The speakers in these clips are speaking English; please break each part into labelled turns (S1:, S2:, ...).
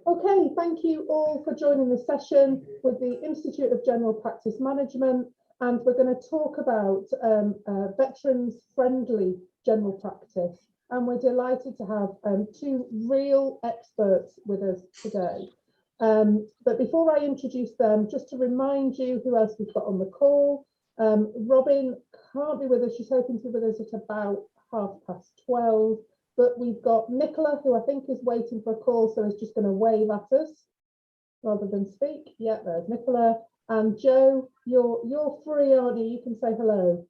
S1: Okay, thank you all for joining this session with the Institute of General Practice Management, and we're going to talk about veterans-friendly general practice, and we're delighted to have two real experts with us today. But before I introduce them, just to remind you who else we've got on the call. Robin can't be with us, she's hoping to be with us at about 12:30. But we've got Nicola, who I think is waiting for a call, so is just going to wave at us rather than speak. Yeah, there's Nicola. And Joe, you're free, aren't you? You can say hello.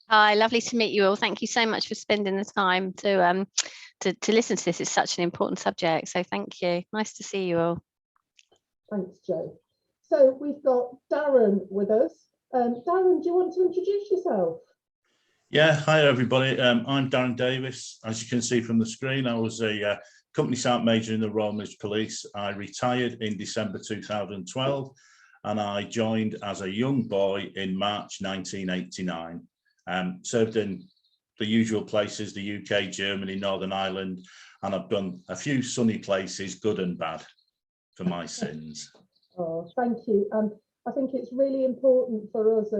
S2: Hi, lovely to meet you all. Thank you so much for spending the time to listen to this. It's such an important subject, so thank you. Nice to see you all.
S1: Thanks, Joe. So we've got Darren with us. Darren, do you want to introduce yourself?
S3: Yeah, hi everybody. I'm Darren Davis. As you can see from the screen, I was a company sergeant major in the Royal Military Police. I retired in December 2012 and I joined as a young boy in March 1989. Served in the usual places, the UK, Germany, Northern Ireland, and I've done a few sunny places, good and bad, for my sins.
S1: Oh, thank you. And I think it's really important for us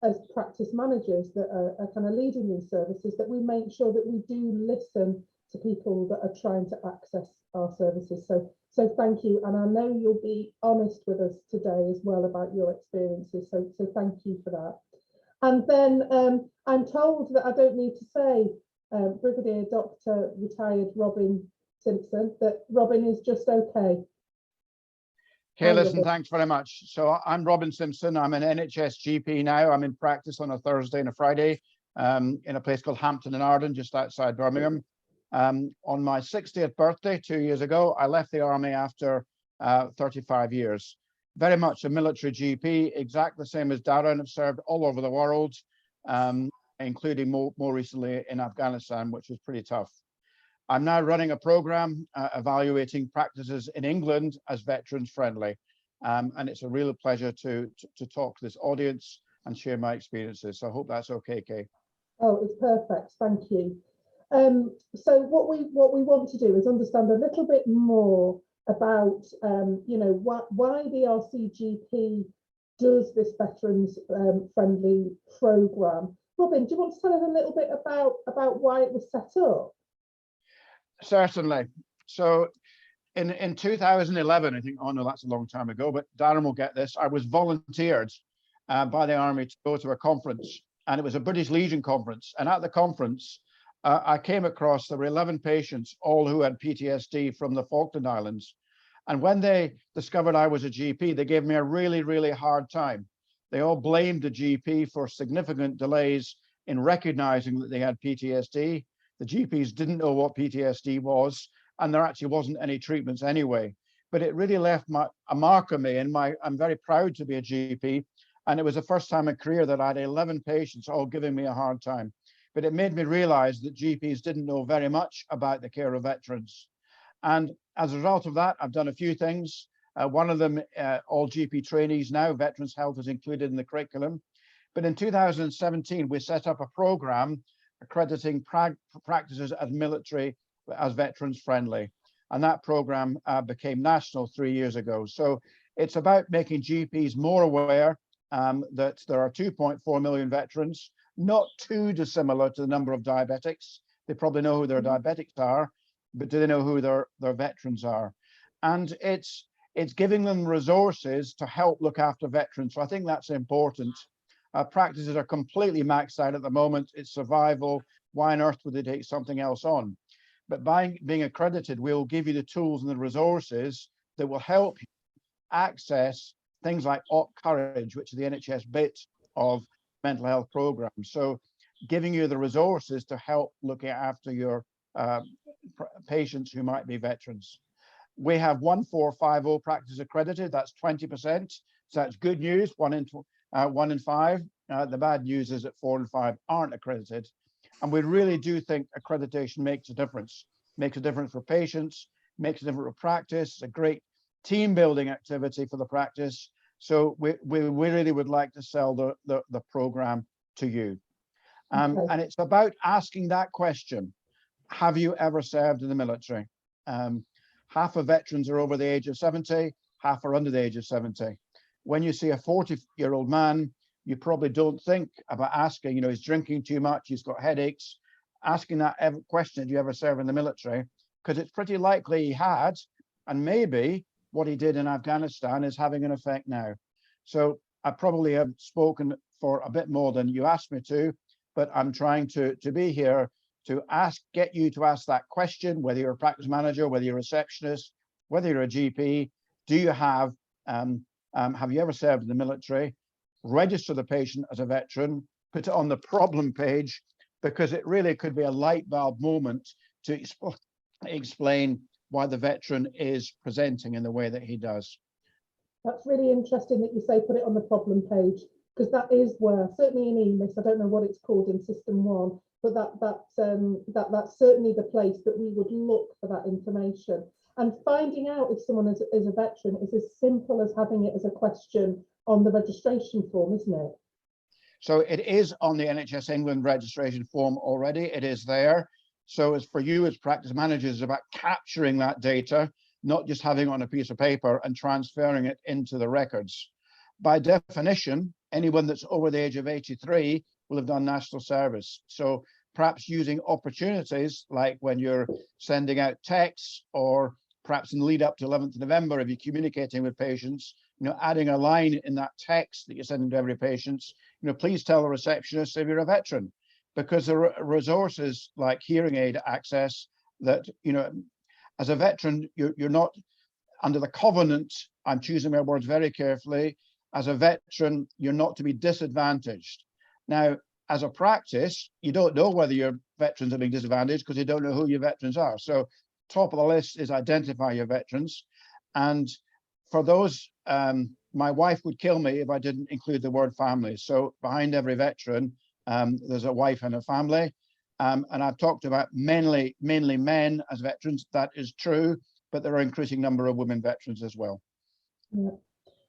S1: as practice managers that are kind of leading these services, that we make sure that we do listen to people that are trying to access our services. So thank you, and I know you'll be honest with us today as well about your experiences. So thank you for that. And then I'm told that I don't need to say Brigadier Dr. Retired Robin Simpson, that Robin is just okay.
S4: Okay, listen, thanks very much. So I'm Robin Simpson. I'm an NHS GP now. I'm in practice on a Thursday and a Friday in a place called Hampton in Arden, just outside Birmingham. On my 60th birthday 2 years ago, I left the army after 35 years. Very much a military GP, exactly the same as Darren. I've served all over the world, including more recently in Afghanistan, which was pretty tough. I'm now running a program evaluating practices in England as veterans friendly. And it's a real pleasure to talk to this audience and share my experiences. So I hope that's okay, Kay.
S1: Oh, it's perfect. Thank you. So what we want to do is understand a little bit more about, you know, why the RCGP does this veterans friendly program. Robin, do you want to tell us a little bit about why it was set up?
S4: Certainly. So in 2011, I think, oh no, that's a long time ago, but Darren will get this. I was volunteered by the army to go to a conference, and it was a British Legion conference. And at the conference, I came across there were 11 patients, all who had PTSD from the Falkland Islands. And when they discovered I was a GP, they gave me a really, really hard time. They all blamed the GP for significant delays in recognizing that they had PTSD. The GPs didn't know what PTSD was, and there actually wasn't any treatments anyway. But it really left a mark on me, and I'm very proud to be a GP. And it was the first time in career that I had 11 patients all giving me a hard time. But it made me realize that GPs didn't know very much about the care of veterans. And as a result of that, I've done a few things. One of them, all GP trainees now, veterans health is included in the curriculum. But in 2017, we set up a program accrediting practices as military, as veterans friendly. And that program became national 3 years ago. So it's about making GPs more aware that there are 2.4 million veterans, not too dissimilar to the number of diabetics. They probably know who their diabetics are, but do they know who their veterans are? And it's giving them resources to help look after veterans. So I think that's important. Practices are completely maxed out at the moment. It's survival. Why on earth would they take something else on? But by being accredited, we'll give you the tools and the resources that will help you access things like Op Courage, which is the NHS bit of mental health programs. So giving you the resources to help look after your patients who might be veterans. We have 1450 practice accredited. That's 20%. So that's good news. One in five. The bad news is that 4 and 5 aren't accredited. And we really do think accreditation makes a difference. Makes a difference for patients, makes a difference for practice. It's a great team building activity for the practice. So we really would like to sell the program to you. And it's about asking that question. have you ever served in the military? Half of veterans are over the age of 70, half are under the age of 70. When you see a 40-year-old man, you probably don't think about asking, he's drinking too much, he's got headaches, asking that question, did you ever serve in the military? Because it's pretty likely he had, and maybe what he did in Afghanistan is having an effect now. So I probably have spoken for a bit more than you asked me to, but I'm trying to be here to get you to ask that question, whether you're a practice manager, whether you're a receptionist, whether you're a GP. Do you have you ever served in the military? Register the patient as a veteran, put it on the problem page, because it really could be a light bulb moment to explain why the veteran is presenting in the way that he does.
S1: That's really interesting that you say put it on the problem page, because that is where, certainly in EMIS, I don't know what it's called in System 1, but that's certainly the place that we would look for that information. And finding out if someone is a veteran is as simple as having it as a question on the registration form, isn't it?
S4: So it is on the NHS England registration form already. It is there. So as for you as practice managers, it's about capturing that data, not just having it on a piece of paper and transferring it into the records. By definition, anyone that's over the age of 83 will have done national service. So perhaps using opportunities like when you're sending out texts, or perhaps in the lead up to 11th of November, if you're communicating with patients, adding a line in that text that you're sending to every patient, please tell the receptionist if you're a veteran, because there are resources like hearing aid access that, as a veteran, you're not under the covenant. I'm choosing my words very carefully. As a veteran, you're not to be disadvantaged. Now, as a practice, you don't know whether your veterans are being disadvantaged because you don't know who your veterans are. So top of the list is identify your veterans. And for those, my wife would kill me if I didn't include the word family. So behind every veteran, there's a wife and a family. And I've talked about mainly men as veterans. That is true, but there are an increasing number of women veterans as well.
S1: Yeah.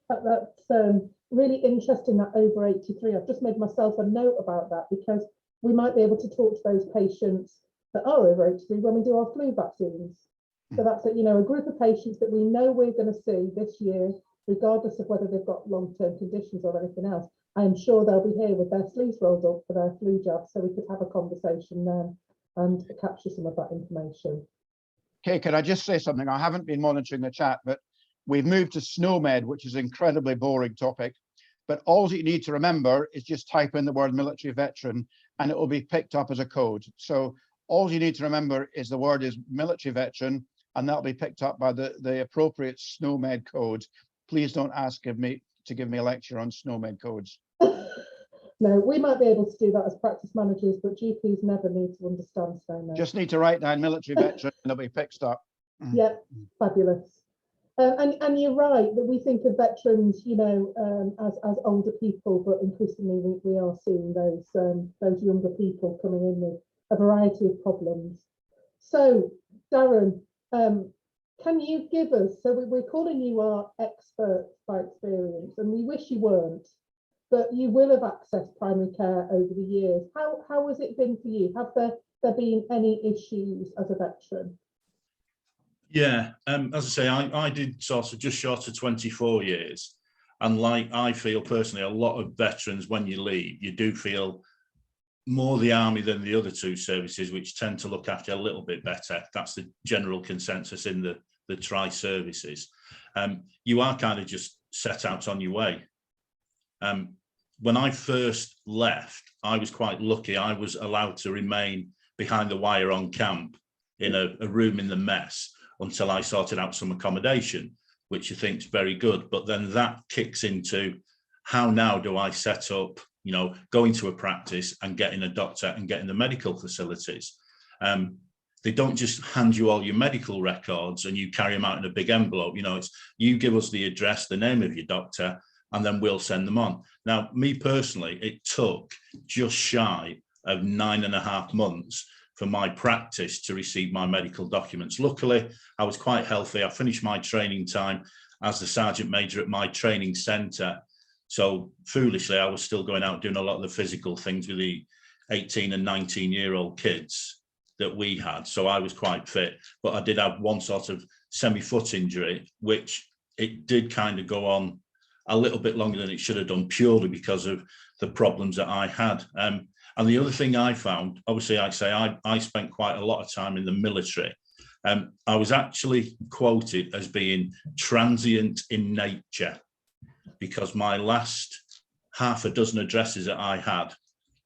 S1: That's really interesting, that over 83. I've just made myself a note about that, because we might be able to talk to those patients that are over 83 when we do our flu vaccines. So that's a group of patients that we know we're going to see this year, regardless of whether they've got long-term conditions or anything else. I am sure they'll be here with their sleeves rolled up for their flu jab, so we could have a conversation then and capture some of that information.
S4: Okay, can I just say something? I haven't been monitoring the chat, but we've moved to SNOMED, which is an incredibly boring topic. But all you need to remember is just type in the word military veteran and it will be picked up as a code. So all you need to remember is the word is military veteran, and that'll be picked up by the appropriate SNOMED code. Please don't ask me to give me a lecture on SNOMED codes.
S1: No, we might be able to do that as practice managers, but GPs never need to understand SNOMED.
S4: Just need to write down military veteran and it'll be picked up.
S1: Yeah, fabulous. And you're right that we think of veterans, as older people, but increasingly we are seeing those younger people coming in with a variety of problems. So, Darren, can you give us? So we're calling you our expert by experience, and we wish you weren't, but you will have accessed primary care over the years. How has it been for you? Have there been any issues as a veteran?
S3: Yeah, as I say, I did sort of just short of 24 years. And like I feel personally, a lot of veterans, when you leave, you do feel more the army than the other two services, which tend to look after you a little bit better. That's the general consensus in the tri-services. You are kind of just set out on your way. When I first left, I was quite lucky. I was allowed to remain behind the wire on camp in a room in the mess until I sorted out some accommodation, which I think is very good. But then that kicks into how now do I set up, going to a practice and getting a doctor and getting the medical facilities. They don't just hand you all your medical records and you carry them out in a big envelope. It's you give us the address, the name of your doctor, and then we'll send them on. Now, me personally, it took just shy of 9.5 months for my practice to receive my medical documents. Luckily, I was quite healthy. I finished my training time as the Sergeant Major at my training centre. So foolishly, I was still going out doing a lot of the physical things with the 18 and 19-year-old kids. that we had, so I was quite fit, but I did have one sort of semi-foot injury, which it did kind of go on a little bit longer than it should have done, purely because of the problems that I had. And the other thing I found, obviously, I spent quite a lot of time in the military. I was actually quoted as being transient in nature, because my last half a dozen addresses that I had,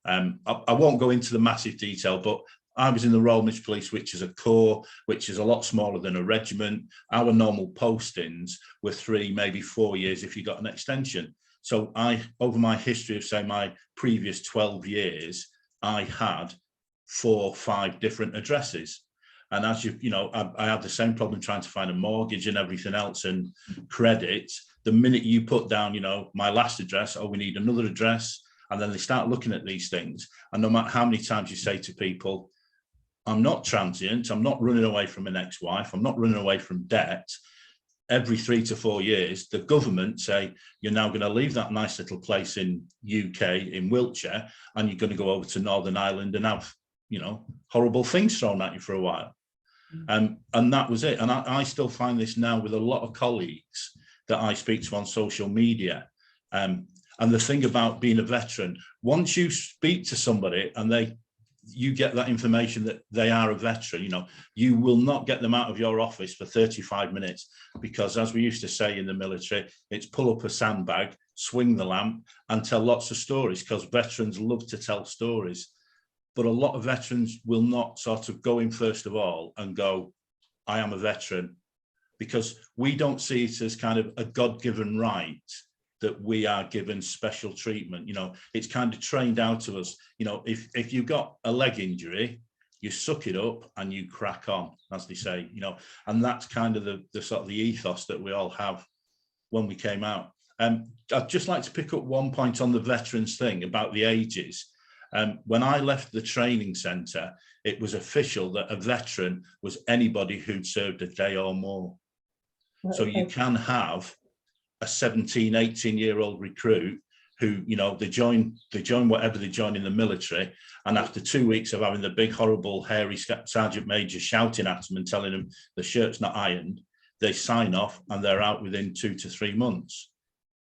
S3: I won't go into the massive detail, but I was in the Royal Military Police, which is a corps, which is a lot smaller than a regiment. Our normal postings were 3, maybe 4 years if you got an extension. So over my history of, say, my previous 12 years, I had 4 or 5 different addresses. And as you know, I had the same problem trying to find a mortgage and everything else and credit. The minute you put down, you know, my last address, oh, we need another address. And then they start looking at these things. And no matter how many times you say to people, I'm not transient, I'm not running away from an ex-wife, I'm not running away from debt. Every 3 to 4 years, the government say, you're now going to leave that nice little place in UK, in Wiltshire, and you're going to go over to Northern Ireland and have, you know, horrible things thrown at you for a while. And that was it. And I still find this now with a lot of colleagues that I speak to on social media. And the thing about being a veteran, once you speak to somebody and you get that information that they are a veteran, you know, you will not get them out of your office for 35 minutes, because as we used to say in the military, it's pull up a sandbag, swing the lamp and tell lots of stories, because veterans love to tell stories. But a lot of veterans will not sort of go in first of all and go, I am a veteran, because we don't see it as kind of a God-given right that we are given special treatment. You know, it's kind of trained out of us. You know, if you've got a leg injury, you suck it up and you crack on, as they say, you know, and that's kind of the sort of the ethos that we all have when we came out. I'd just like to pick up one point on the veterans thing about the ages. When I left the training centre, it was official that a veteran was anybody who'd served a day or more. So you can have a 17, 18-year-old recruit who, you know, they join whatever they join in the military, and after 2 weeks of having the big, horrible, hairy sergeant major shouting at them and telling them the shirt's not ironed, they sign off and they're out within 2 to 3 months.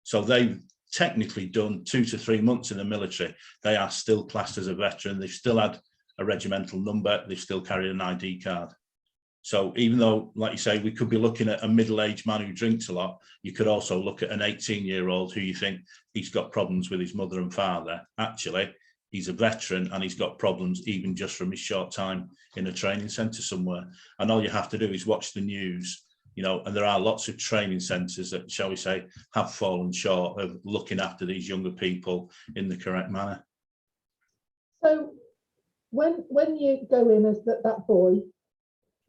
S3: So they've technically done 2 to 3 months in the military. They are still classed as a veteran. They've still had a regimental number. They've still carried an ID card. So even though, like you say, we could be looking at a middle-aged man who drinks a lot, you could also look at an 18-year-old who you think he's got problems with his mother and father. Actually, he's a veteran and he's got problems even just from his short time in a training centre somewhere. And all you have to do is watch the news, you know, and there are lots of training centres that, shall we say, have fallen short of looking after these younger people in the correct manner.
S1: So when you go in as that boy,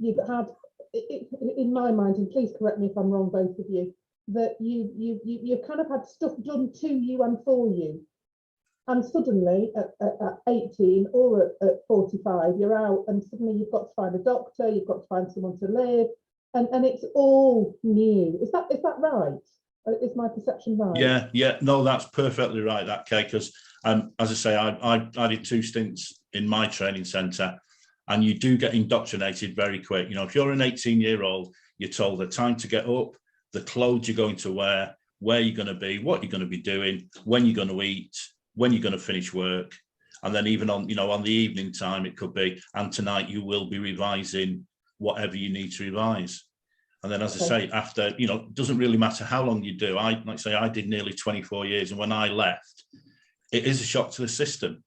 S1: you've had, in my mind, and please correct me if I'm wrong, both of you, that you've kind of had stuff done to you and for you. And suddenly at 18 or at 45, you're out and suddenly you've got to find a doctor, you've got to find someone to live, and it's all new. Is that right? Is my perception right?
S3: Yeah, no, that's perfectly right, that, Kay, because as I say, I did 2 stints in my training centre, and you do get indoctrinated very quick. You know, if you're an 18-year-old, you're told the time to get up, the clothes you're going to wear, where you're going to be, what you're going to be doing, when you're going to eat, when you're going to finish work. And then even on, you know, on the evening time, it could be, and tonight you will be revising whatever you need to revise. And then, as I say, after, you know, it doesn't really matter how long you do. Like I say, I did nearly 24 years. And when I left, it is a shock to the system.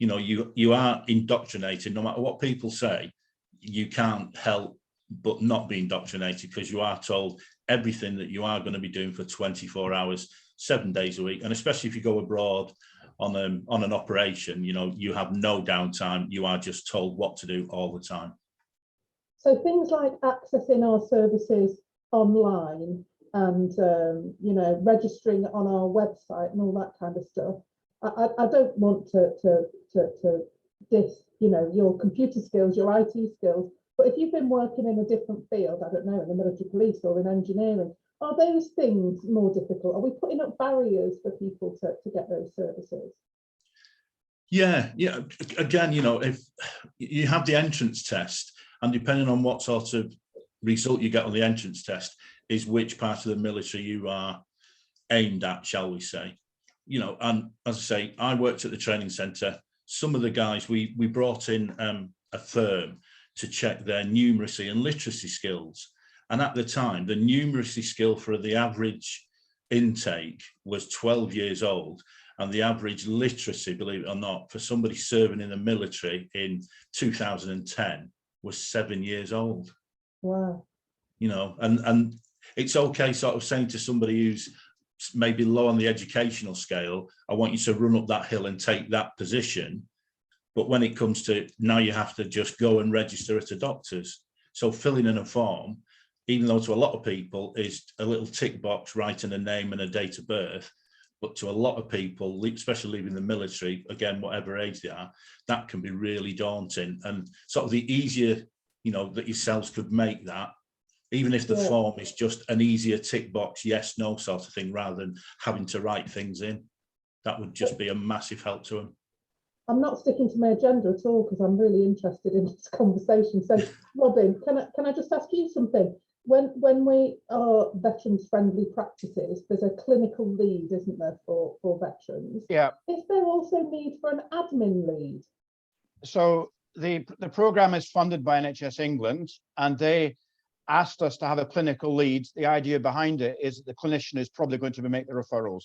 S3: You know, you are indoctrinated. No matter what people say, you can't help but not be indoctrinated, because you are told everything that you are going to be doing for 24 hours, 7 days a week. And especially if you go abroad on an operation, you know, you have no downtime. You are just told what to do all the time. So
S1: things like accessing our services online and, you know, registering on our website and all that kind of stuff. I don't want to diss, you know, your computer skills, your IT skills, but if you've been working in a different field, I don't know, in the military police or in engineering, are those things more difficult? Are we putting up barriers for people to get those services?
S3: Yeah. Again, you know, if you have the entrance test, and depending on what sort of result you get on the entrance test, is which part of the military you are aimed at, shall we say. You know, and as I say, I worked at the training centre. Some of the guys, we brought in a firm to check their numeracy and literacy skills. And at the time, the numeracy skill for the average intake was 12 years old. And the average literacy, believe it or not, for somebody serving in the military in 2010 was 7 years old.
S1: Wow.
S3: You know, and it's okay sort of saying to somebody who's maybe low on the educational scale, I want you to run up that hill and take that position. But when it comes to now, you have to just go and register at a doctor's. So filling in a form, even though to a lot of people is a little tick box writing a name and a date of birth, but to a lot of people, especially leaving the military, again, whatever age they are, that can be really daunting. And sort of the easier, you know, that yourselves could make that, even if the form is just an easier tick box, yes, no sort of thing, rather than having to write things in, that would just be a massive help to them. I'm
S1: not sticking to my agenda at all because I'm really interested in this conversation. So, Robin, can I just ask you something? When we are veterans friendly practices, there's a clinical lead, isn't there, for veterans?
S4: Yeah.
S1: Is there also need for an admin lead?
S4: So the program is funded by NHS England, and they asked us to have a clinical lead. The idea behind it is that the clinician is probably going to make the referrals.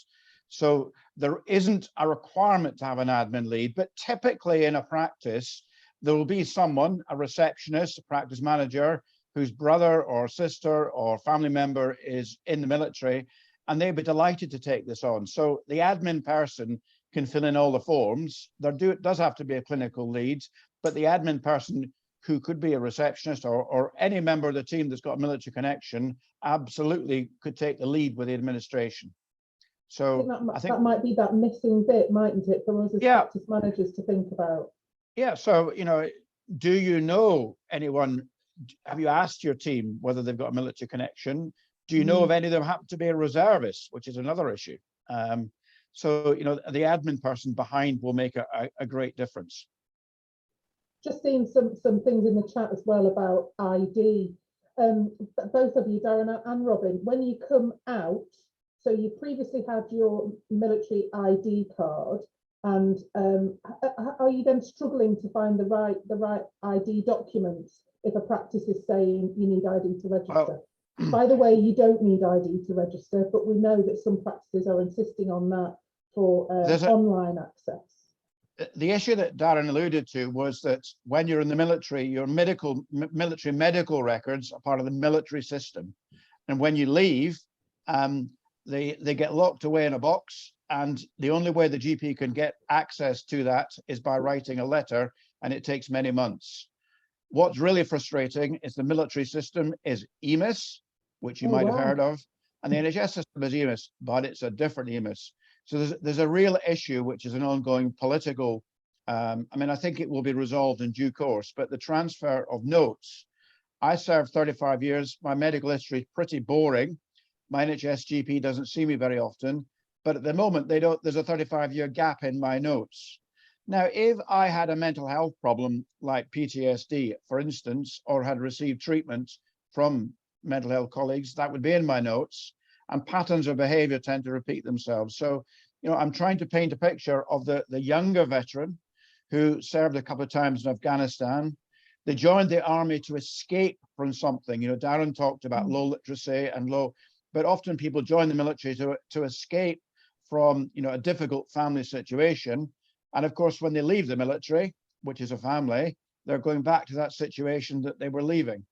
S4: So there isn't a requirement to have an admin lead, but typically in a practice, there will be someone, a receptionist, a practice manager, whose brother or sister or family member is in the military, and they'd be delighted to take this on. So the admin person can fill in all the forms. There does have to be a clinical lead, but the admin person, who could be a receptionist or any member of the team that's got a military connection, absolutely could take the lead with the administration. So I think that might be that missing bit, mightn't it, for us as practice managers to think about? Yeah. So, you know, do you know anyone? Have you asked your team whether they've got a military connection? Do you know if any of them happen to be a reservist, which is another issue? So, you know, the admin person behind will make a great difference. Just seeing some things in the chat as well about ID. Both of you, Darren and Robin, when you come out, so you previously had your military ID card, and are you then struggling to find the right ID documents if a practice is saying you need ID to register? By the way, you don't need ID to register, but we know that some practices are insisting on that for online access. The issue that Darren alluded to was that when you're in the military, your military medical records are part of the military system, and when you leave, they get locked away in a box, and the only way the GP can get access to that is by writing a letter, and it takes many months. What's really frustrating is the military system is EMIS, which you might have heard of, and the NHS system is EMIS, but it's a different EMIS. So there's a real issue, which is an ongoing political, I mean, I think it will be resolved in due course, but the transfer of notes. I served 35 years, my medical history is pretty boring. My NHS GP doesn't see me very often, but at the moment there's a 35-year gap in my notes. Now, if I had a mental health problem like PTSD, for instance, or had received treatment from mental health colleagues, that would be in my notes, and patterns of behavior tend to repeat themselves. So, you know, I'm trying to paint a picture of the younger veteran who served a couple of times in Afghanistan. They joined the army to escape from something. You know, Darren talked about low literacy and low, but often people join the military to escape from, you know, a difficult family situation. And of course, when they leave the military, which is a family, they're going back to that situation that they were leaving.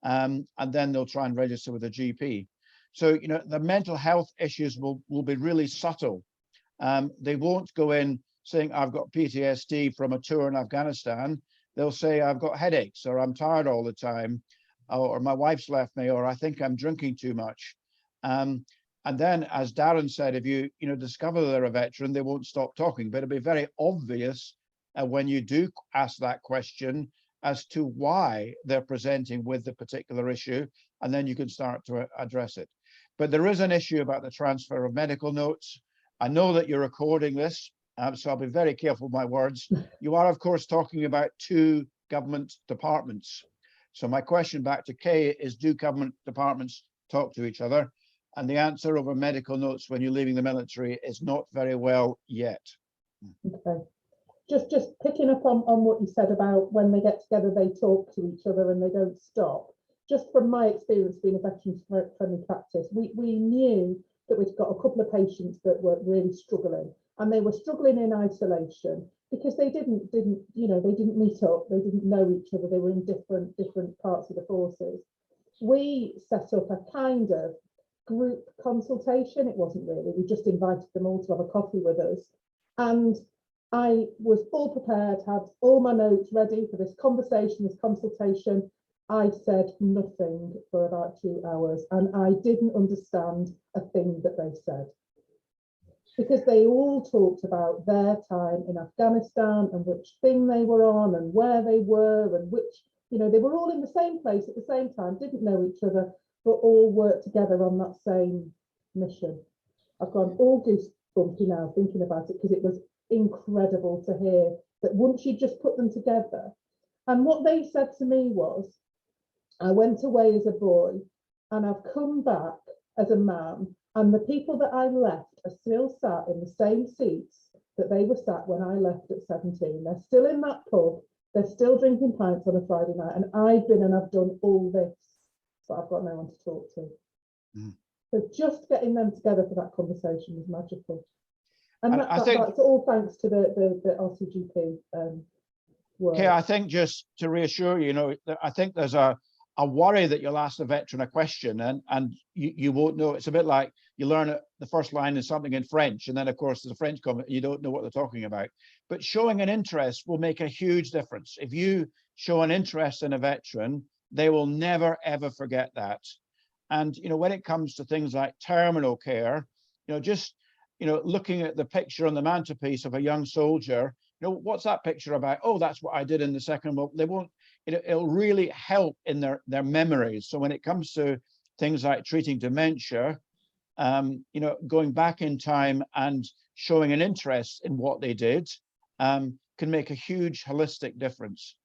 S4: And then they'll try and register with a GP. So, you know, the mental health issues will be really subtle. They won't go in saying, I've got PTSD from a tour in Afghanistan. They'll say, I've got headaches, or I'm tired all the time, or my wife's left me, or I think I'm drinking too much. And then, as Darren said, if you discover they're a veteran, they won't stop talking. But it'll be very obvious when you do ask that question as to why they're presenting with the particular issue, and then you can start to address it. But there is an issue about the transfer of medical notes. I know that you're recording this, so I'll be very careful with my words. You are, of course, talking about 2 government departments. So my question back to Kay is, do government departments talk to each other? And the answer over medical notes when you're leaving the military is not very well yet.
S1: Okay. Just picking up on what you said about when they get together, they talk to each other and they don't stop. Just from my experience being a veterans-friendly practice, we knew that we'd got a couple of patients that were really struggling, and they were struggling in isolation because they didn't meet up, they didn't know each other, they were in different parts of the forces. We set up a kind of group consultation. It wasn't really, we just invited them all to have a coffee with us, and I was all prepared, had all my notes ready for this conversation, this consultation. I said nothing for about 2 hours, and I didn't understand a thing that they said, because they all talked about their time in Afghanistan and which thing they were on and where they were and which, they were all in the same place at the same time, didn't know each other, but all worked together on that same mission. I've gone all goosebumpy now thinking about it, because it was incredible to hear that once you just put them together. And what they said to me was, I went away as a boy and I've come back as a man, and the people that I left are still sat in the same seats that they were sat when I left at 17. They're still in that pub, they're still drinking pints on a Friday night, and I've been and I've done all this, but I've got no one to talk to. So just getting them together for that conversation was magical. And that's all thanks to the RCGP work.
S4: Okay, I think just to reassure you, I think there's a worry that you'll ask the veteran a question and you won't know. It's a bit like you learn the first line is something in French, and then of course there's a French comment, you don't know what they're talking about. But showing an interest will make a huge difference. If you show an interest in a veteran, they will never ever forget that. And when it comes to things like terminal care, just looking at the picture on the mantelpiece of a young soldier, what's that picture about? Oh, that's what I did in the Second World. They won't, it'll really help in their memories. So when it comes to things like treating dementia, going back in time and showing an interest in what they did can make a huge holistic difference.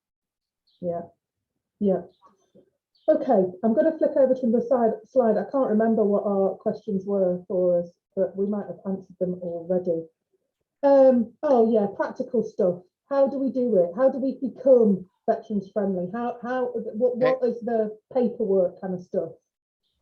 S1: Yeah. Okay, I'm going to flick over to the slide. I can't remember what our questions were for us, but we might have answered them already. Oh yeah, practical stuff. How do we do it? How do we become veterans friendly? What is the paperwork kind of stuff?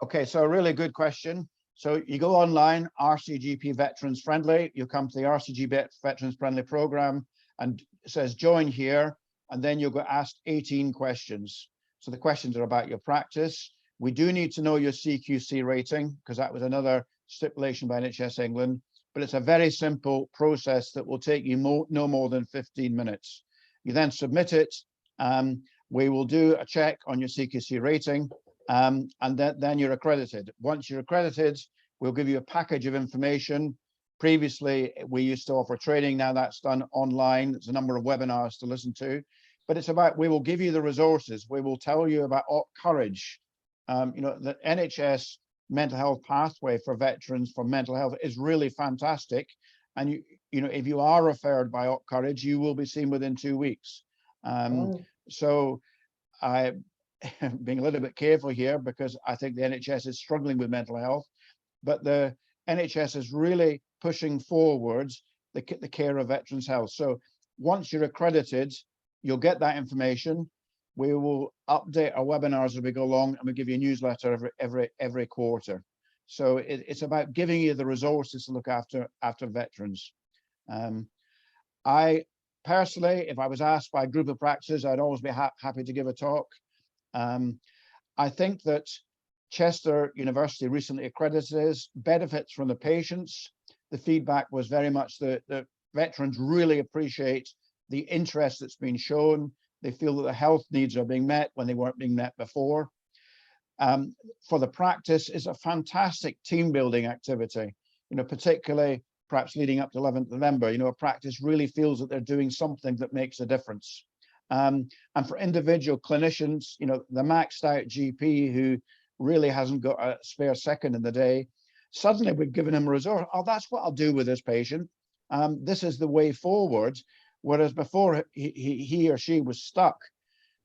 S4: Okay, so a really good question. So you go online, RCGP Veterans Friendly, you come to the RCGP Veterans Friendly program, and it says join here, and then you'll go asked 18 questions. So the questions are about your practice. We do need to know your CQC rating, because that was another stipulation by NHS England, but it's a very simple process that will take you no more than 15 minutes. You then submit it. We will do a check on your CQC rating, and then you're accredited. Once you're accredited, we'll give you a package of information. Previously, we used to offer training. Now that's done online. There's a number of webinars to listen to, but it's about, we will give you the resources. We will tell you about Courage. The NHS mental health pathway for veterans for mental health is really fantastic. And if you are referred by Courage, you will be seen within 2 weeks. So I'm being a little bit careful here, because I think the NHS is struggling with mental health, but the NHS is really pushing forwards the care of veterans' health. So once you're accredited, you'll get that information. We will update our webinars as we go along, and we give you a newsletter every quarter. So it's about giving you the resources to look after veterans. I personally, if I was asked by a group of practices, I'd always be happy to give a talk. I think that Chester University recently accredited benefits from the patients. The feedback was very much that the veterans really appreciate the interest that's been shown. They feel that the health needs are being met when they weren't being met before. For the practice, is a fantastic team building activity, particularly perhaps leading up to 11th November. A practice really feels that they're doing something that makes a difference. And for individual clinicians, the maxed out GP who really hasn't got a spare second in the day, suddenly we've given him a resource. Oh, that's what I'll do with this patient. this is the way forward, whereas before he or she was stuck.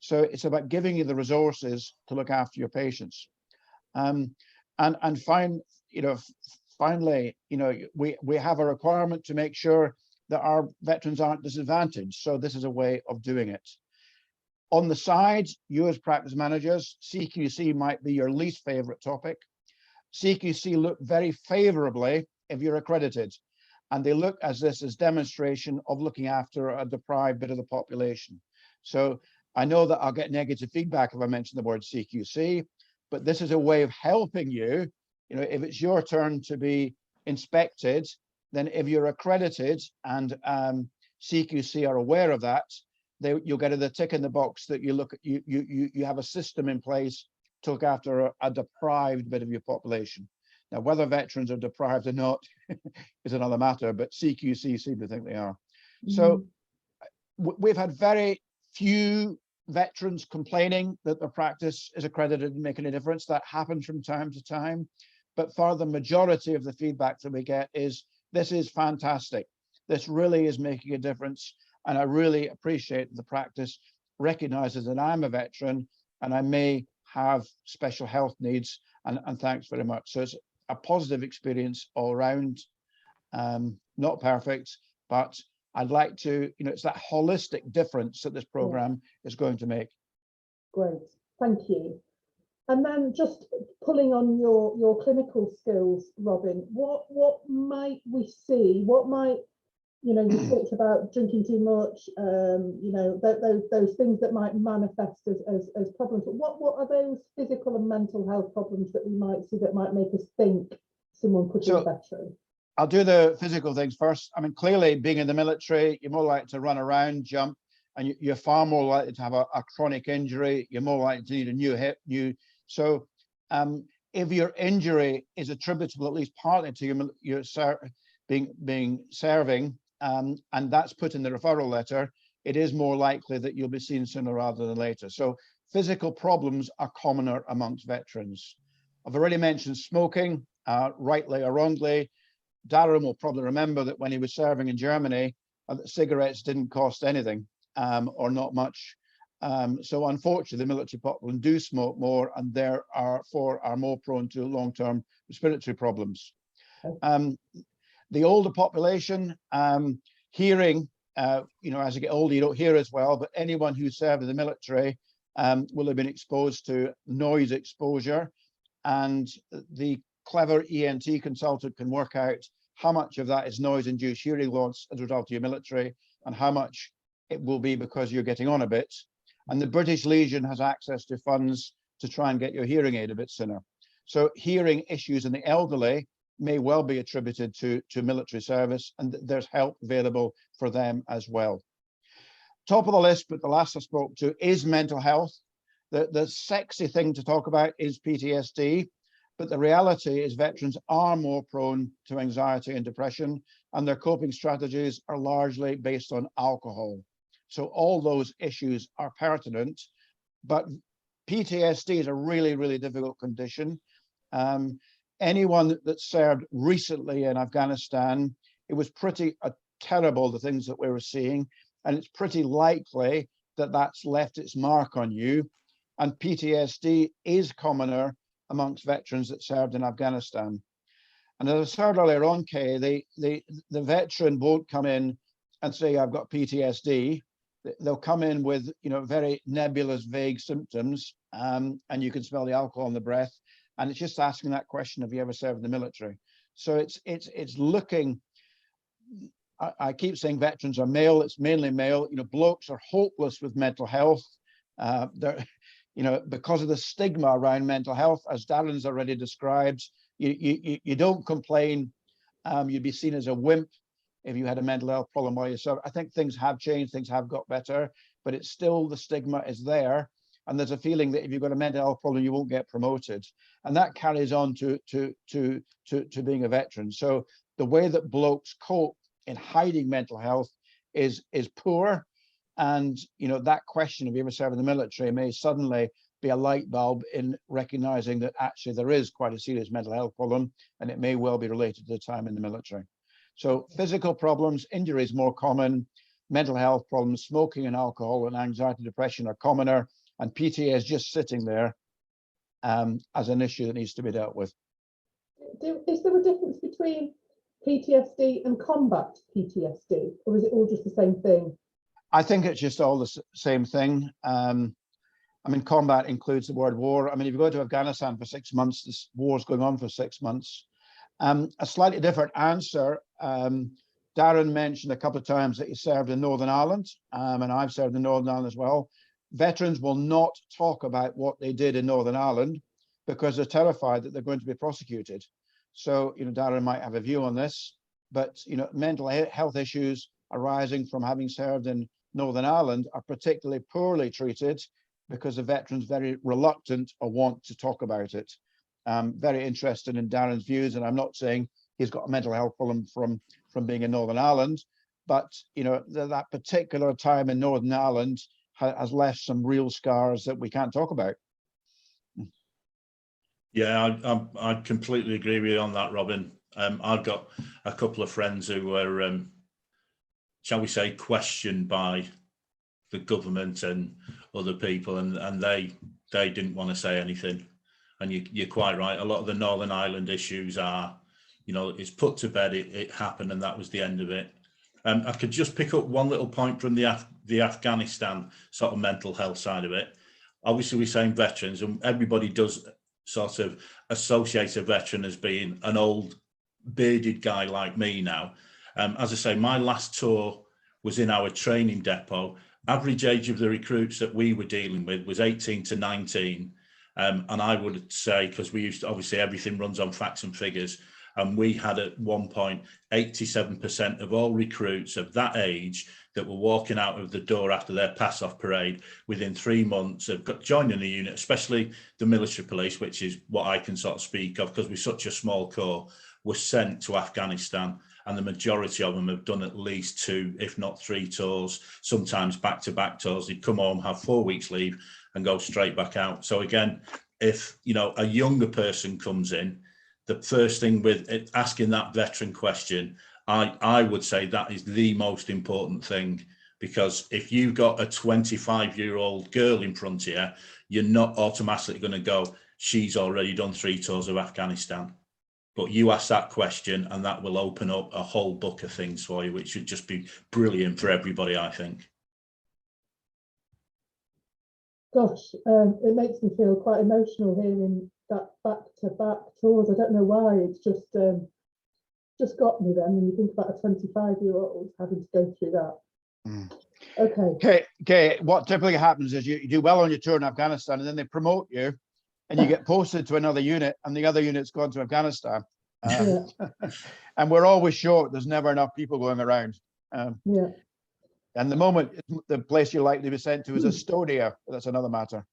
S4: So it's about giving you the resources to look after your patients. And finally, we have a requirement to make sure that our veterans aren't disadvantaged. So this is a way of doing it. On the side, you as practice managers, CQC might be your least favorite topic. CQC look very favorably if you're accredited, and they look as this as demonstration of looking after a deprived bit of the population. So I know that I'll get negative feedback if I mention the word CQC, but this is a way of helping you. If it's your turn to be inspected, then if you're accredited and CQC are aware of that, you'll get the tick in the box that you have a system in place to look after a deprived bit of your population. Now, whether veterans are deprived or not is another matter, but CQC seem to think they are. So we've had very few veterans complaining that their practice is accredited and making a difference. That happens from time to time. But for the majority of the feedback that we get is, this is fantastic. This really is making a difference. And I really appreciate the practice recognizes that I'm a veteran and I may have special health needs, and thanks very much. So it's a positive experience all around. Not perfect, but I'd like to, it's that holistic difference that this program is going to make.
S1: Great, thank you. And then just pulling on your clinical skills, Robin, what might we see? What might, you talked about drinking too much, those things that might manifest as problems. But what are those physical and mental health problems that we might see that might make us think someone could be a veteran?
S4: I'll do the physical things first. I mean, clearly being in the military, you're more likely to run around, jump, and you're far more likely to have a chronic injury. You're more likely to need a new hip, So if your injury is attributable at least partly to your serving, and that's put in the referral letter, it is more likely that you'll be seen sooner rather than later. So physical problems are commoner amongst veterans. I've already mentioned smoking, rightly or wrongly. Darren will probably remember that when he was serving in Germany, cigarettes didn't cost anything or not much. So unfortunately, the military population do smoke more, and therefore are more prone to long-term respiratory problems. The older population, hearing, as you get older, you don't hear as well, but anyone who served in the military will have been exposed to noise exposure, and the clever ENT consultant can work out how much of that is noise-induced hearing loss as a result of your military, and how much it will be because you're getting on a bit. And the British Legion has access to funds to try and get your hearing aid a bit sooner. So hearing issues in the elderly may well be attributed to military service, and there's help available for them as well. Top of the list, but the last I spoke to, is mental health. The sexy thing to talk about is PTSD, but the reality is veterans are more prone to anxiety and depression, and their coping strategies are largely based on alcohol. So all those issues are pertinent, but PTSD is a really, really difficult condition. Anyone that served recently in Afghanistan, it was pretty terrible, the things that we were seeing, and it's pretty likely that that's left its mark on you. And PTSD is commoner amongst veterans that served in Afghanistan. And as I said earlier on, Kay, the veteran won't come in and say, I've got PTSD. They'll come in with, very nebulous, vague symptoms, and you can smell the alcohol in the breath. And it's just asking that question, have you ever served in the military? So it's looking, I keep saying veterans are male, it's mainly male. Blokes are hopeless with mental health. They're, because of the stigma around mental health, as Darren's already described, you don't complain, you'd be seen as a wimp if you had a mental health problem while you serve. I think things have changed, things have got better, but it's still, the stigma is there. And there's a feeling that if you've got a mental health problem, you won't get promoted. And that carries on to being a veteran. So the way that blokes cope in hiding mental health is poor. And, that question, have you ever served in the military, may suddenly be a light bulb in recognizing that actually there is quite a serious mental health problem, and it may well be related to the time in the military. So physical problems, injuries more common, mental health problems, smoking and alcohol and anxiety, depression are commoner, and PTA is just sitting there as an issue that needs to be dealt with.
S1: Is there a difference between PTSD and combat PTSD, or is it all just the same thing?
S4: I think it's just all the same thing. I mean, combat includes the word war. I mean, if you go to Afghanistan for 6 months, this war is going on for 6 months. A slightly different answer. Darren mentioned a couple of times that he served in Northern Ireland, and I've served in Northern Ireland as well. Veterans will not talk about what they did in Northern Ireland because they're terrified that they're going to be prosecuted. So, you know, Darren might have a view on this, but, you know, mental health issues arising from having served in Northern Ireland are particularly poorly treated because the veterans very reluctant or want to talk about it. Very interested in Darren's views, and I'm not saying he's got a mental health problem from being in Northern Ireland, but you know, that particular time in Northern Ireland has left some real scars that we can't talk about.
S3: Yeah, I completely agree with you on that, Robin. I've got a couple of friends who were, shall we say, questioned by the government and other people, and they didn't want to say anything. And you're quite right. A lot of the Northern Ireland issues are, you know, it's put to bed, it happened, and that was the end of it. I could just pick up one little point from the Afghanistan sort of mental health side of it. Obviously, we're saying veterans, and everybody does sort of associate a veteran as being an old bearded guy like me now. As I say, my last tour was in our training depot. Average age of the recruits that we were dealing with was 18 to 19. And I would say, because we used to, obviously everything runs on facts and figures, and we had at one point 87% of all recruits of that age that were walking out of the door after their pass-off parade within 3 months of joining the unit, especially the military police, which is what I can sort of speak of because we're such a small corps, were sent to Afghanistan. And the majority of them have done at least 2, if not 3 tours, sometimes back-to-back tours. They'd come home, have 4 weeks leave and go straight back out. So again, if, you know, a younger person comes in, the first thing with it, asking that veteran question, I would say that is the most important thing, because if you've got a 25-year-old girl in front of you, you're not automatically going to go, she's already done 3 tours of Afghanistan. But you ask that question and that will open up a whole book of things for you, which should just be brilliant for everybody, I think. Gosh,
S1: it makes me feel quite emotional hearing that back-to-back tours. I don't know why, it's just got me then when you think about a 25-year-old having to go through that.
S4: Okay. What typically happens is you do well on your tour in Afghanistan, and then they promote you and you get posted to another unit, and the other unit's gone to Afghanistan. And we're always short. There's never enough people going around. And the moment the place you're likely to be sent to is Estonia, that's another matter.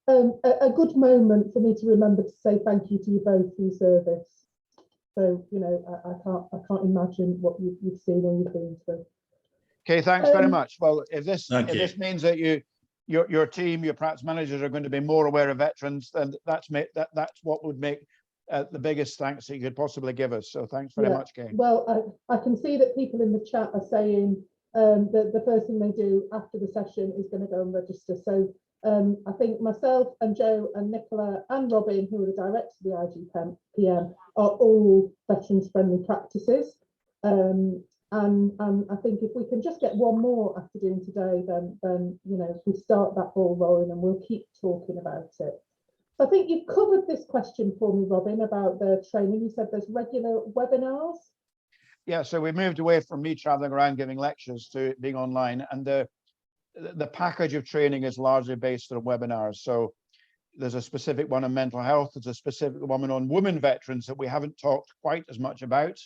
S1: A good moment for me to remember to say thank you to you both for your service. So, you know, I can't imagine what you've seen or you've been through.
S4: Okay, thanks very much. Well, if this means that your team, your practice managers are going to be more aware of veterans, then that's what would make the biggest thanks that you could possibly give us. So thanks very much, Kay.
S1: Well, I can see that people in the chat are saying that the first thing they do after the session is going to go and register. So I think myself and Joe and Nicola and Robin, who are the directors of the IGPM, are all veterans friendly practices. And I think if we can just get one more after doing today, then you know, we start that ball rolling and we'll keep talking about it. So I think you've covered this question for me, Robin, about the training. You said there's regular webinars.
S4: Yeah, so we moved away from me traveling around giving lectures to being online, and the package of training is largely based on webinars. So there's a specific one on mental health. There's a specific one on women veterans that we haven't talked quite as much about.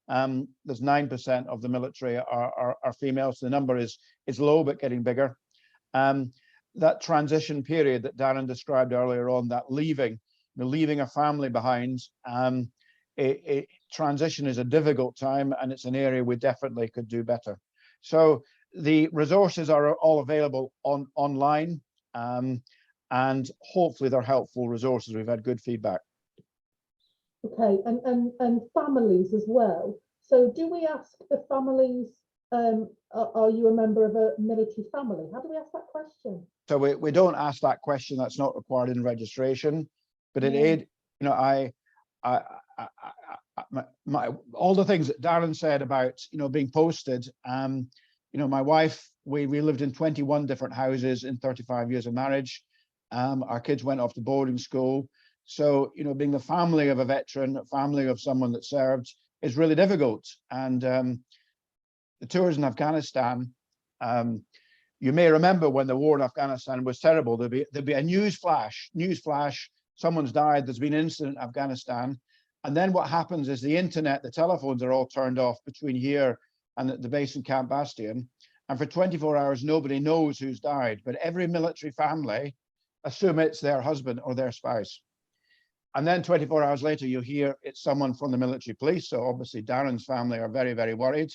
S4: There's 9% of the military are females. So the number is low, but getting bigger. That transition period that Darren described earlier on, that leaving a family behind, transition is a difficult time, and it's an area we definitely could do better. So the resources are all available online, and hopefully they're helpful resources. We've had good feedback.
S1: Okay, and families as well. So do we ask the families, are you a member of a military family? How do we ask that question?
S4: So we don't ask that question. That's not required in registration, but it is, you know, all the things that Darren said about, you know, being posted. You know, my wife, we lived in 21 different houses in 35 years of marriage. Our kids went off to boarding school. So, you know, being the family of a veteran, a family of someone that served is really difficult. And the tours in Afghanistan, you may remember when the war in Afghanistan was terrible, there'd be a news flash, someone's died, there's been an incident in Afghanistan. And then what happens is the internet, the telephones are all turned off between here and the base in Camp Bastion. And for 24 hours, nobody knows who's died, but every military family assume it's their husband or their spouse. And then 24 hours later, you hear it's someone from the military police. So obviously Darren's family are very, very worried.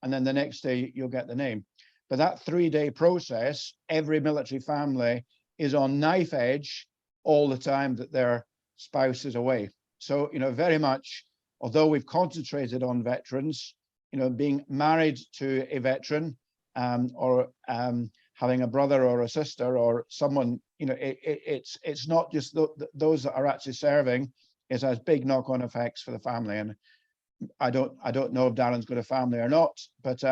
S4: And then the next day you'll get the name. But that 3-day process, every military family is on knife edge all the time that their spouse is away. So, you know, very much, although we've concentrated on veterans, you know, being married to a veteran or having a brother or a sister or someone, you know, it's not just those that are actually serving. It has big knock-on effects for the family. And I don't know if Darren's got a family or not, but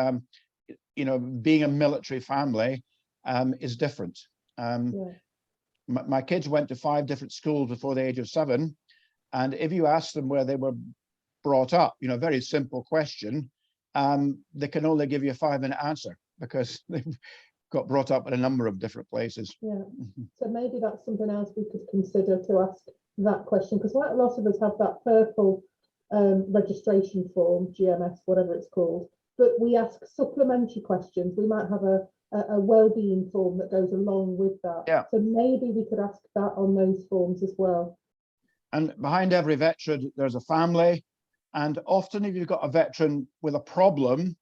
S4: you know, being a military family is different. My kids went to 5 different schools before the age of 7, and if you ask them where they were brought up, you know, very simple question, they can only give you a 5-minute answer because they've got brought up in a number of different places.
S1: Yeah, so maybe that's something else we could consider to ask that question, because quite a lot of us have that purple registration form, GMS, whatever it's called, but we ask supplementary questions. We might have a well-being form that goes along with that.
S4: Yeah.
S1: So maybe we could ask that on those forms as well.
S4: And behind every veteran, there's a family. And often if you've got a veteran with a problem,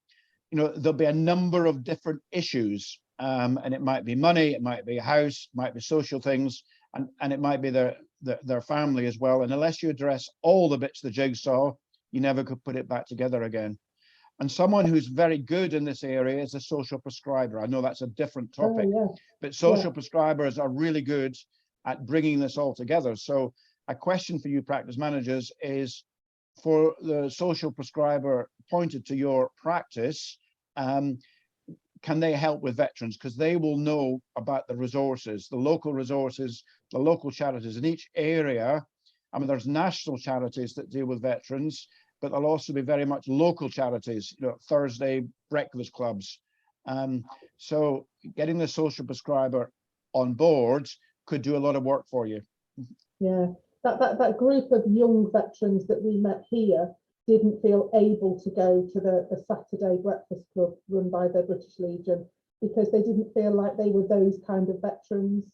S4: you know, there'll be a number of different issues. And it might be money, it might be a house, it might be social things, and it might be their family as well. And unless you address all the bits of the jigsaw, you never could put it back together again. And someone who's very good in this area is a social prescriber. I know that's a different topic, but social prescribers are really good at bringing this all together. So a question for you practice managers is, for the social prescriber pointed to your practice, can they help with veterans? Because they will know about the resources, the local charities in each area. I mean, there's national charities that deal with veterans, but there'll also be very much local charities, you know, Thursday breakfast clubs. So getting the social prescriber on board could do a lot of work for you.
S1: Yeah, that group of young veterans that we met here didn't feel able to go to the Saturday breakfast club run by the British Legion because they didn't feel like they were those kind of veterans.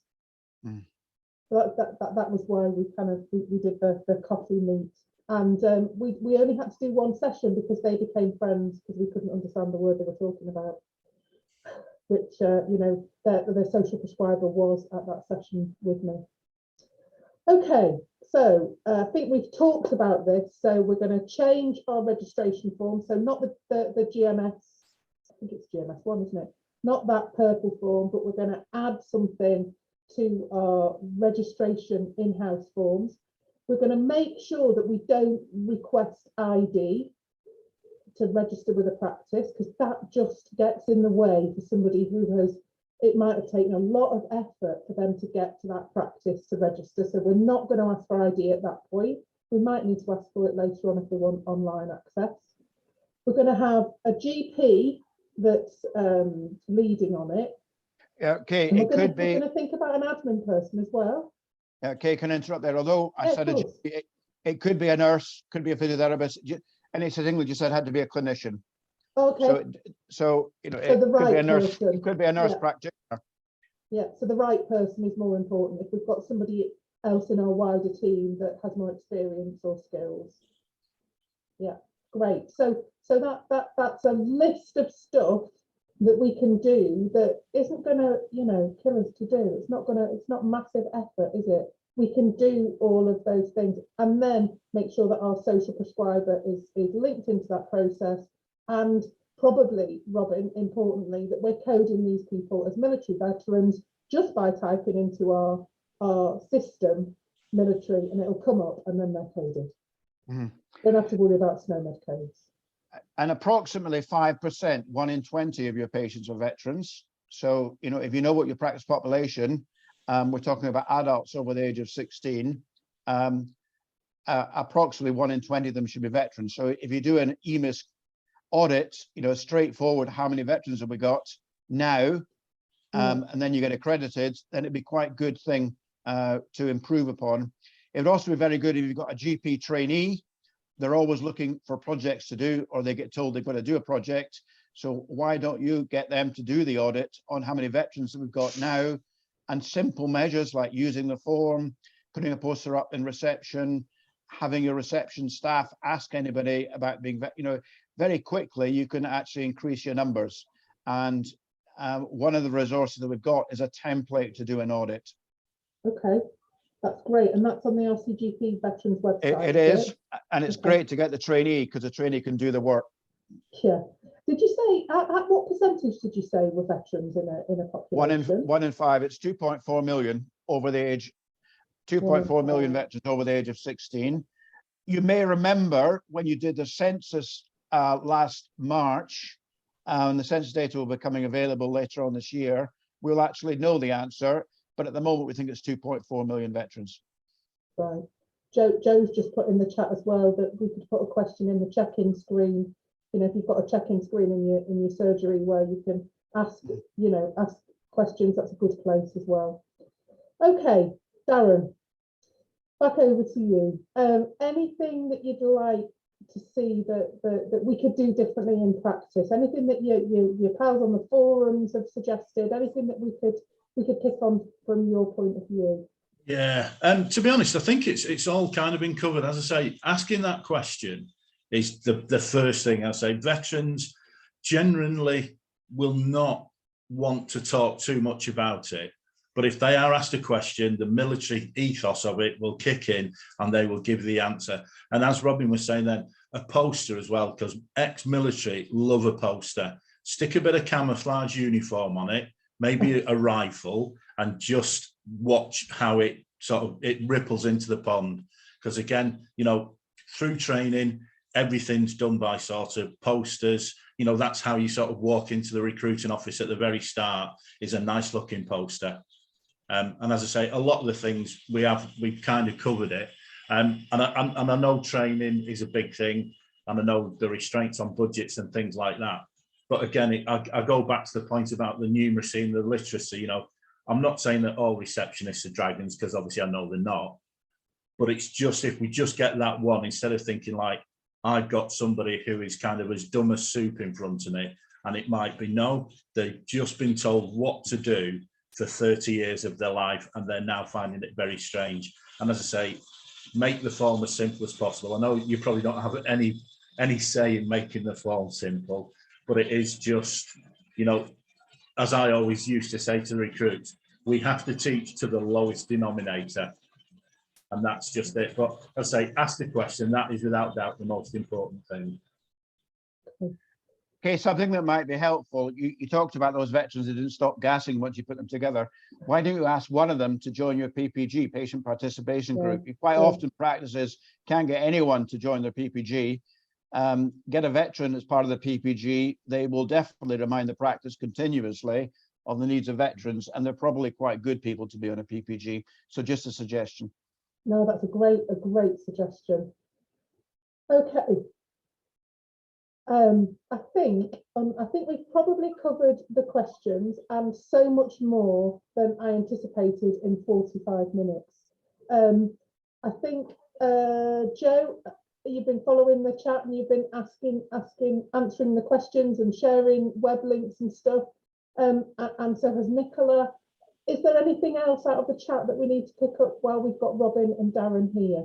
S1: So that was why we did the coffee meet, and we only had to do one session because they became friends because we couldn't understand the word they were talking about, which you know, the social prescriber was at that session with me. Okay, so I think we've talked about this, so we're going to change our registration form. So not the GMS, I think it's GMS1, isn't it? Not that purple form, but we're going to add something to our registration in-house forms. We're going to make sure that we don't request ID to register with a practice, because that just gets in the way for somebody who has, it might have taken a lot of effort for them to get to that practice to register. So we're not going to ask for ID at that point. We might need to ask for it later on if we want online access. We're going to have a GP that's leading on it.
S4: Yeah, okay,
S1: we're going to think about an admin person as well.
S4: Okay, can I interrupt there? Although I said it could be a nurse, could be a physiotherapist, and it said English, you said it had to be a clinician.
S1: Okay.
S4: So you know,
S1: so
S4: it
S1: the right
S4: could be a nurse,
S1: person.
S4: it could be a nurse practitioner.
S1: Yeah, so the right person is more important. If we've got somebody else in our wider team that has more experience or skills. Yeah, great. So that's a list of stuff that we can do that isn't going to, you know, kill us to do. It's not massive effort, is it? we can do all of those things and then make sure that our social prescriber is linked into that process, and probably, Robin, importantly, that we're coding these people as military veterans just by typing into our system military, and it'll come up and then they're coded. Don't have to worry about SNOMED codes.
S4: And approximately 5%, 1 in 20 of your patients are veterans. So, you know, if you know what your practice population, we're talking about adults over the age of 16, approximately 1 in 20 of them should be veterans. So if you do an EMIS audit, you know, straightforward, how many veterans have we got now, and then you get accredited, then it'd be quite a good thing to improve upon. It would also be very good if you've got a GP trainee. They're always looking for projects to do, or they get told they've got to do a project. So why don't you get them to do the audit on how many veterans that we've got now, and simple measures like using the form, putting a poster up in reception, having your reception staff ask anybody about being, you know, very quickly you can actually increase your numbers. And one of the resources that we've got is a template to do an audit.
S1: Okay, that's great. And that's on the RCGP Veterans website.
S4: It is, and it's great to get the trainee, because the trainee can do the work.
S1: Yeah. Did you say, at what percentage did you say were veterans in a population?
S4: 1 in 5, it's 2.4 million over the age, 2.4 million veterans over the age of 16. You may remember when you did the census last March, and the census data will be coming available later on this year, we'll actually know the answer, but at the moment we think it's 2.4 million veterans. Right.
S1: Joe's just put in the chat as well that we could put a question in the check-in screen. You know, if you've got a check-in screen in your surgery where you can ask, you know, ask questions, that's a good place as well. Okay, Darren, back over to you. Anything that you'd like to see that we could do differently in practice? Anything that your pals on the forums have suggested? Anything that we could pick on from your point of view?
S3: Yeah, to be honest, I think it's all kind of been covered. As I say, asking that question is the first thing. I say veterans generally will not want to talk too much about it, but if they are asked a question, the military ethos of it will kick in and they will give the answer. And as Robin was saying then, a poster as well, because ex-military love a poster. Stick a bit of camouflage uniform on it, maybe a rifle, and just watch how it ripples into the pond. Because again, you know, through training, everything's done by sort of posters. You know, that's how you sort of walk into the recruiting office at the very start, is a nice looking poster. And as I say, a lot of the things we've kind of covered it. And I know training is a big thing, and I know the restraints on budgets and things like that. But again, I go back to the point about the numeracy and the literacy. You know, I'm not saying that all receptionists are dragons, because obviously I know they're not. But it's just, if we just get that one, instead of thinking like, I've got somebody who is kind of as dumb as soup in front of me, and it might be, no, they've just been told what to do for 30 years of their life, and they're now finding it very strange. And as I say, make the form as simple as possible. I know you probably don't have any say in making the form simple, but it is just, you know, as I always used to say to recruits, we have to teach to the lowest denominator. And that's just it. But as I say, ask the question. That is without doubt the most important thing.
S4: Okay, something that might be helpful. You talked about those veterans that didn't stop gassing once you put them together. Why don't you ask one of them to join your PPG, patient participation group? You quite often practices can't get anyone to join their PPG. Get a veteran as part of the PPG. They will definitely remind the practice continuously of the needs of veterans, and they're probably quite good people to be on a PPG. So just a suggestion.
S1: No, that's a great suggestion. Okay. I think we've probably covered the questions and so much more than I anticipated in 45 minutes. I think Joe, you've been following the chat and you've been answering the questions and sharing web links and stuff. And so has Nicola. Is there anything else out of the chat that we need to pick up while we've got Robin and Darren here?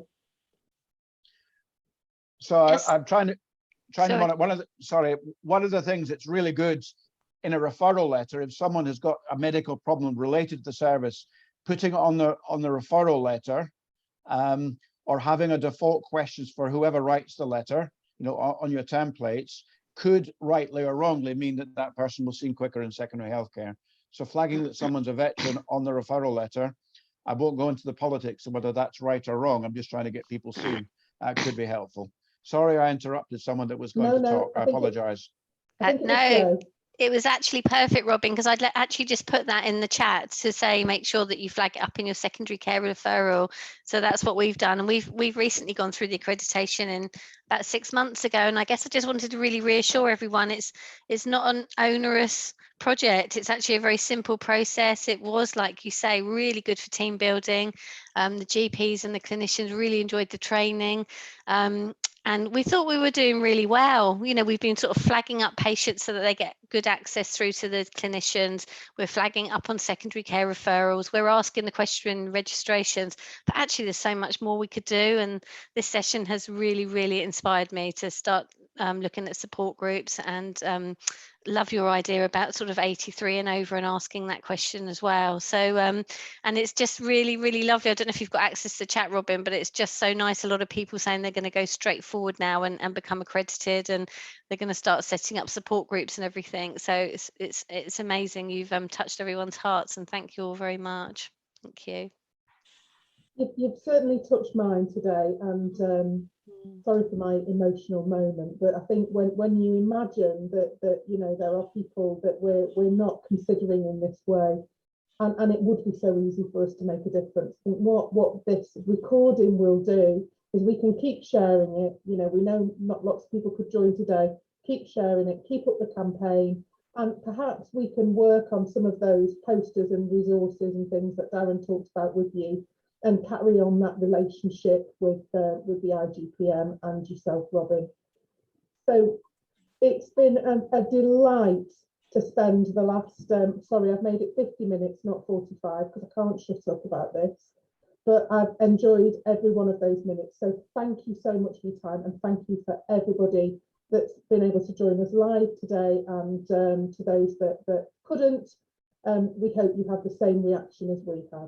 S4: So
S2: Yes.
S4: I'm trying to one of the things that's really good in a referral letter, if someone has got a medical problem related to the service, putting it on the referral letter, or having a default questions for whoever writes the letter, you know, on your templates, could rightly or wrongly mean that that person was seen quicker in secondary healthcare. So flagging that someone's a veteran on the referral letter, I won't go into the politics of whether that's right or wrong. I'm just trying to get people seen. That could be helpful. Sorry, I interrupted someone that was going to talk. I apologise.
S2: No, it was actually perfect, Robin, because I'd actually just put that in the chat to say make sure that you flag it up in your secondary care referral. So that's what we've done, and we've recently gone through the accreditation in about 6 months ago, and I guess I just wanted to really reassure everyone it's not an onerous project. It's actually a very simple process. It was, like you say, really good for team building. The GPs and the clinicians really enjoyed the training. And we thought we were doing really well. You know, we've been sort of flagging up patients so that they get good access through to the clinicians. We're flagging up on secondary care referrals. We're asking the question registrations, but actually there's so much more we could do. And this session has really, really inspired me to start looking at support groups, and love your idea about sort of 83 and over and asking that question as well. So and it's just really, really lovely. I don't know if you've got access to the chat, Robin, but it's just so nice. A lot of people saying they're going to go straight forward now and become accredited, and they're going to start setting up support groups and everything. So it's amazing. You've touched everyone's hearts, and thank you all very much. Thank you.
S1: You've certainly touched mine today, and sorry for my emotional moment, but I think when you imagine that you know, there are people that we're not considering in this way, and it would be so easy for us to make a difference. I think what this recording will do is we can keep sharing it. You know, we know not lots of people could join today. Keep sharing it, keep up the campaign, and perhaps we can work on some of those posters and resources and things that Darren talked about with you, and carry on that relationship with the IGPM and yourself, Robin. So it's been a delight to spend the last, sorry, I've made it 50 minutes, not 45, because I can't shut up about this, but I've enjoyed every one of those minutes. So thank you so much for your time, and thank you for everybody that's been able to join us live today, and to those that couldn't, we hope you have the same reaction as we have.